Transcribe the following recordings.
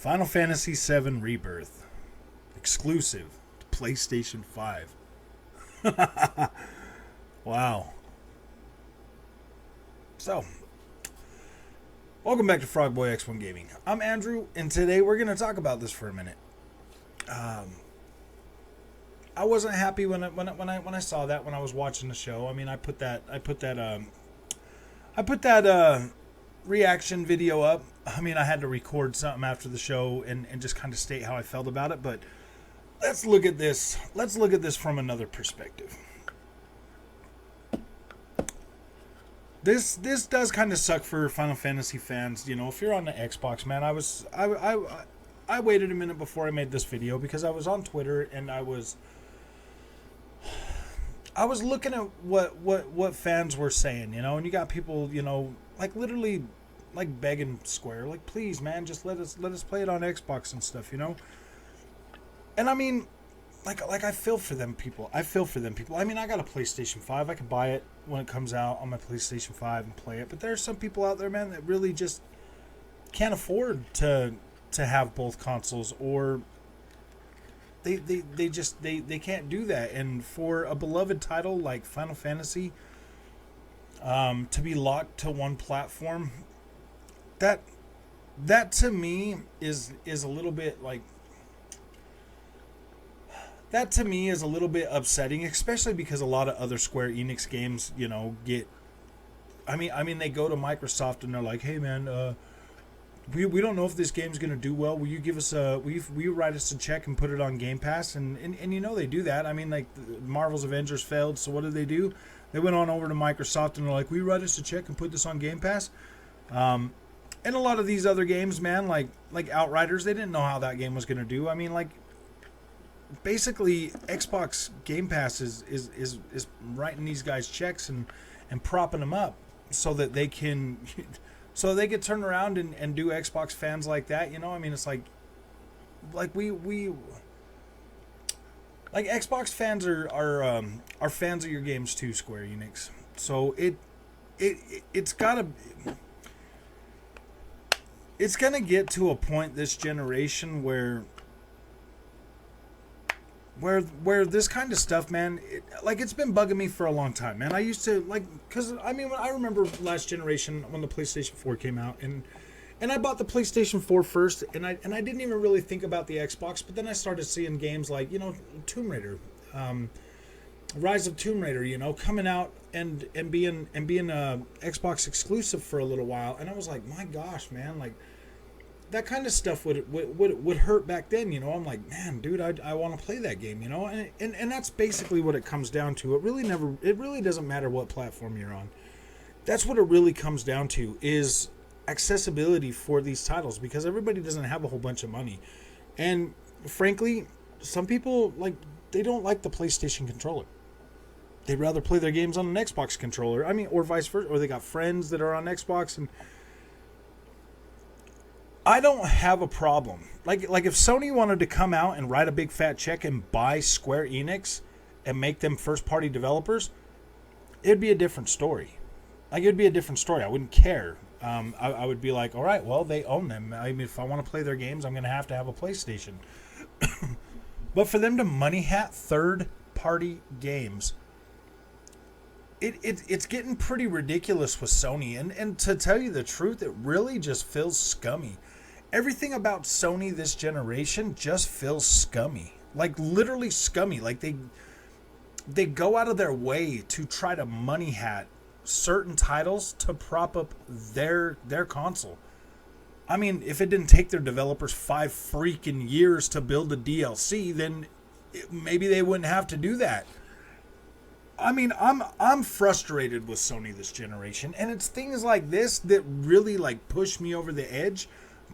Final Fantasy VII Rebirth. Exclusive to PlayStation 5. Wow. So, welcome back to Frogboy X1 Gaming. I'm Andrew, and today we're going to talk about this for a minute. I wasn't happy when I saw that when I was watching the show. I mean, I put that reaction video up. I mean, I had to record something after the show and just kind of state how I felt about it. But let's look at this. Let's look at this from another perspective. This does kind of suck for Final Fantasy fans. You know, if you're on the Xbox, man, I waited a minute before I made this video because I was on Twitter and I was looking at what fans were saying, you know, and you got people, you know, like literally like begging Square, like, please, man, just let us play it on Xbox and stuff, you know. And I mean, like I feel for them people. I mean, I got a PlayStation 5. I can buy it when it comes out on my PlayStation 5 and play it. But there are some people out there, man, that really just can't afford to have both consoles, or they can't do that. And for a beloved title like Final Fantasy to be locked to one platform, that to me is a little bit like, that to me is a little bit upsetting, especially because a lot of other Square Enix games, you know, get, I mean they go to Microsoft and they're like, hey man, we don't know if this game's gonna do well. Will you give us will you write us a check and put it on Game Pass? And you know they do that. I mean, like Marvel's Avengers failed, so what did they do? They went on over to Microsoft and they're like, will you write us a check and put this on Game Pass? And a lot of these other games, man, like Outriders, they didn't know how that game was gonna do. I mean, like, basically Xbox Game Pass is writing these guys checks and propping them up so that they can turn around and do Xbox fans like that, you know. I mean, it's like we like Xbox fans are fans of your games too, Square Enix. So it's gonna get to a point this generation where this kind of stuff, man, it's been bugging me for a long time, man. I used to, like, because, I mean, I remember last generation when the PlayStation 4 came out, and I bought the PlayStation 4 first, and I didn't even really think about the Xbox, but then I started seeing games like, you know, Tomb Raider, Rise of Tomb Raider, you know, coming out and being Xbox exclusive for a little while, and I was like, my gosh, man, like, that kind of stuff would hurt back then, you know. I'm like, man, dude, I want to play that game, you know. And that's basically what it comes down to. It really doesn't matter what platform you're on. That's what it really comes down to, is accessibility for these titles, because everybody doesn't have a whole bunch of money. And frankly, some people, like, they don't like the PlayStation controller. They'd rather play their games on an Xbox controller. I mean, or vice versa, or they got friends that are on Xbox, and I don't have a problem. Like if Sony wanted to come out and write a big fat check and buy Square Enix and make them first party developers, it'd be a different story. Like, it'd be a different story. I wouldn't care. I would be like, all right, well, they own them. I mean, if I want to play their games, I'm going to have a PlayStation. But for them to money hat third party games, it's getting pretty ridiculous with Sony. And to tell you the truth, it really just feels scummy. Everything about Sony this generation just feels scummy. Like, literally scummy. Like, they go out of their way to try to money hat certain titles to prop up their console. I mean, if it didn't take their developers 5 freaking years to build a DLC, then maybe they wouldn't have to do that. I mean, I'm frustrated with Sony this generation, and it's things like this that really, like, push me over the edge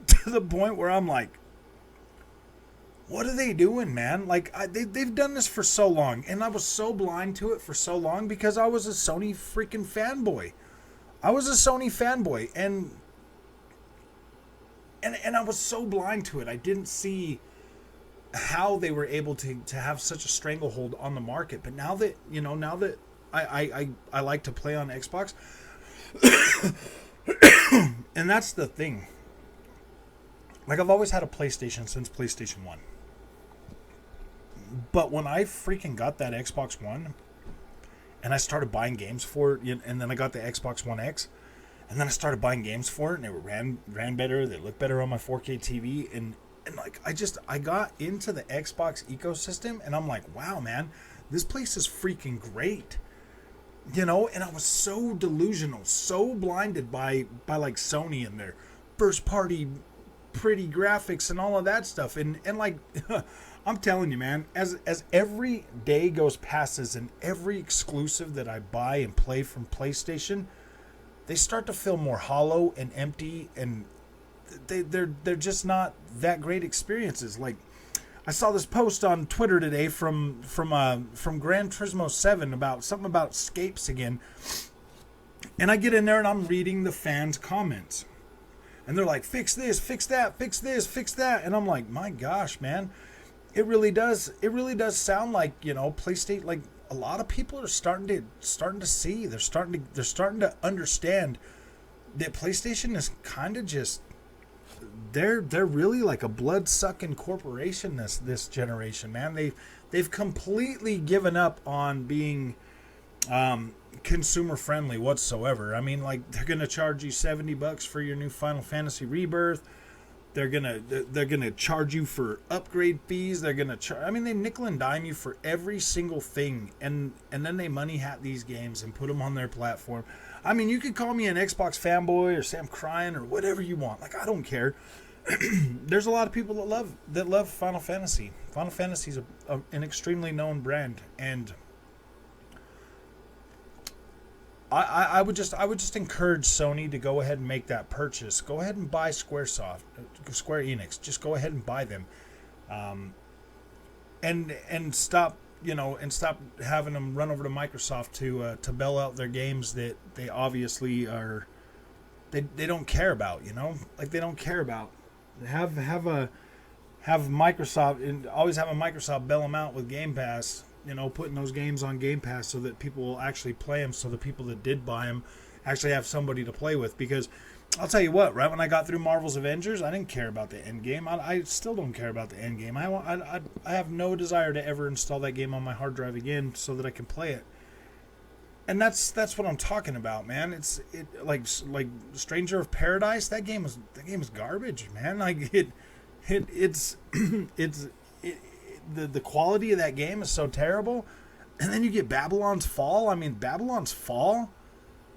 to the point where I'm like, what are they doing, man? Like, they've done this for so long, and I was so blind to it for so long because I was a Sony freaking fanboy. And I was so blind to it. I didn't see how they were able to have such a stranglehold on the market. But now that, you know, I like to play on Xbox, and that's the thing. like I've always had a PlayStation since PlayStation 1. But when I freaking got that Xbox One and I started buying games for it, and then I got the Xbox One X, and then I started buying games for it, and it ran better, they looked better on my 4K TV, and like I got into the Xbox ecosystem, and I'm like, wow, man, this place is freaking great. You know, and I was so delusional, so blinded by like Sony and their first party pretty graphics and all of that stuff. And like I'm telling you, man, as every day goes passes and every exclusive that I buy and play from PlayStation, they start to feel more hollow and empty, and they're just not that great experiences. Like I saw this post on Twitter today from Gran Turismo 7 about something about escapes again. And I get in there and I'm reading the fans' comments. And they're like, fix this, fix that, fix this, fix that. And I'm like, my gosh, man. It really does sound like, you know, PlayStation, like a lot of people are starting to see, they're starting to understand that PlayStation is kind of just, they're really like a blood-sucking corporation this generation, man. They've completely given up on being consumer friendly whatsoever. I mean, like, they're gonna charge you $70 for your new Final Fantasy Rebirth. They're gonna charge you for upgrade fees. They're gonna I mean, they nickel and dime you for every single thing, and then they money hat these games and put them on their platform. I mean, you could call me an Xbox fanboy or say I'm crying or whatever you want. Like, I don't care. There's a lot of people that love Final Fantasy. Final Fantasy is an extremely known brand, and I would just encourage Sony to go ahead and make that purchase. Go ahead and buy Square Enix. Just go ahead and buy them, and stop. You know, and stop having them run over to Microsoft to bail out their games that they obviously are. They don't care about. You know, like they don't care about. Have Microsoft, and always have a Microsoft bail them out with Game Pass. You know, putting those games on Game Pass so that people will actually play them. So the people that did buy them actually have somebody to play with. Because I'll tell you what, right when I got through Marvel's Avengers, I didn't care about the end game. I still don't care about the end game. I have no desire to ever install that game on my hard drive again so that I can play it. And that's what I'm talking about, man. It's like Stranger of Paradise. That game is garbage, man. Like it's the quality of that game is so terrible. And then you get Babylon's Fall. I mean, Babylon's Fall.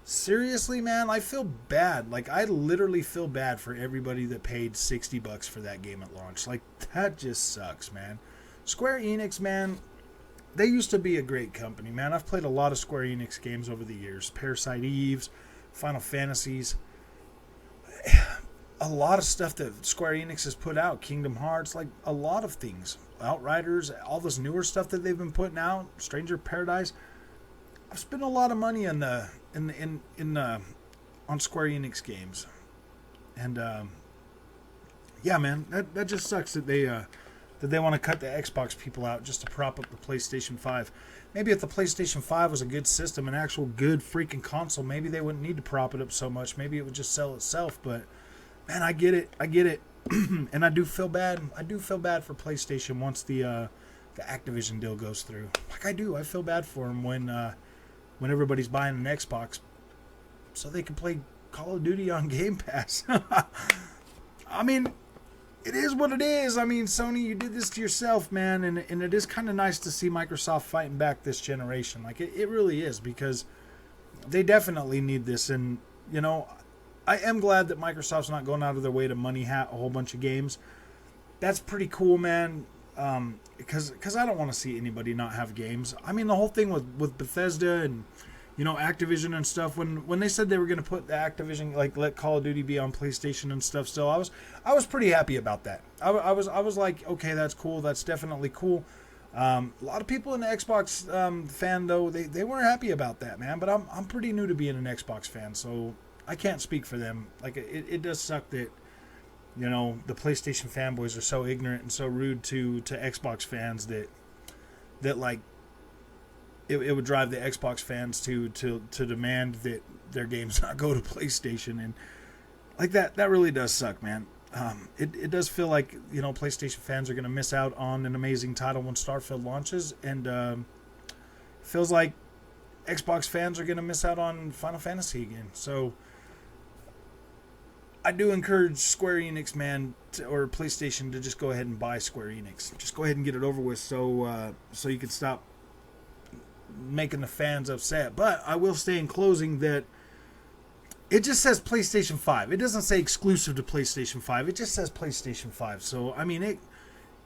Seriously, man, I feel bad. Like, I literally feel bad for everybody that paid $60 for that game at launch. Like, that just sucks, man. Square Enix, man, they used to be a great company, man. I've played a lot of Square Enix games over the years. Parasite Eves, Final Fantasies. A lot of stuff that Square Enix has put out. Kingdom Hearts, like, a lot of things. Outriders, all this newer stuff that they've been putting out. Stranger of Paradise. I've spent a lot of money on on Square Enix games, and yeah, man, that just sucks that they want to cut the Xbox people out just to prop up the PlayStation 5. Maybe if the PlayStation 5 was a good system, an actual good freaking console, maybe they wouldn't need to prop it up so much. Maybe it would just sell itself. But man, I get it, and I do feel bad. I do feel bad for PlayStation once the Activision deal goes through. Like, I feel bad for them when everybody's buying an Xbox so they can play Call of Duty on Game Pass. I mean, it is what it is. I mean, Sony, you did this to yourself, man, and it is kind of nice to see Microsoft fighting back this generation. Like, it really is, because they definitely need this. And, you know, I am glad that Microsoft's not going out of their way to money hat a whole bunch of games. That's pretty cool, man. Because I don't want to see anybody not have games. I mean, the whole thing with Bethesda and, you know, Activision and stuff, when they said they were going to put the Activision, like, let Call of Duty be on PlayStation and stuff still, I was pretty happy about that. I was like, okay, that's cool. That's definitely cool. A lot of people in the Xbox fan, though, they weren't happy about that, man. But I'm pretty new to being an Xbox fan, so I can't speak for them. Like, it does suck that, you know, the PlayStation fanboys are so ignorant and so rude to Xbox fans that like it would drive the Xbox fans to demand that their games not go to PlayStation, and like that really does suck, man. It does feel like, you know, PlayStation fans are going to miss out on an amazing title when Starfield launches, and feels like Xbox fans are going to miss out on Final Fantasy again. So I do encourage Square Enix, man, or PlayStation, to just go ahead and buy Square Enix. Just go ahead and get it over with, so you can stop making the fans upset. But I will say in closing that it just says PlayStation 5. It doesn't say exclusive to PlayStation 5. It just says PlayStation 5. So, I mean, it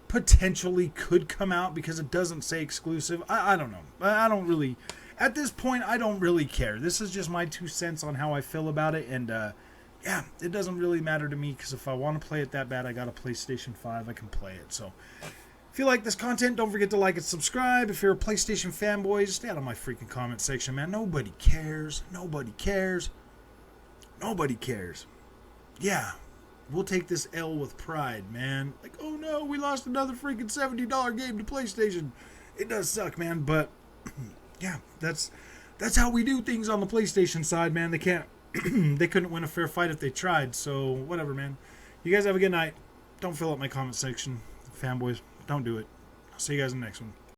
potentially could come out because it doesn't say exclusive. I don't know. I don't really... At this point, I don't really care. This is just my 2 cents on how I feel about it. And, yeah, it doesn't really matter to me because if I want to play it that bad, I got a PlayStation 5. I can play it. So, if you like this content, don't forget to like and subscribe. If you're a PlayStation fanboy, just stay out of my freaking comment section, man. Nobody cares. Nobody cares. Nobody cares. Yeah, we'll take this L with pride, man. Like, oh no, we lost another freaking $70 game to PlayStation. It does suck, man, but yeah, that's how we do things on the PlayStation side, man. They couldn't win a fair fight if they tried, so whatever, man. You guys have a good night. Don't fill up my comment section, fanboys. Don't do it. I'll see you guys in the next one.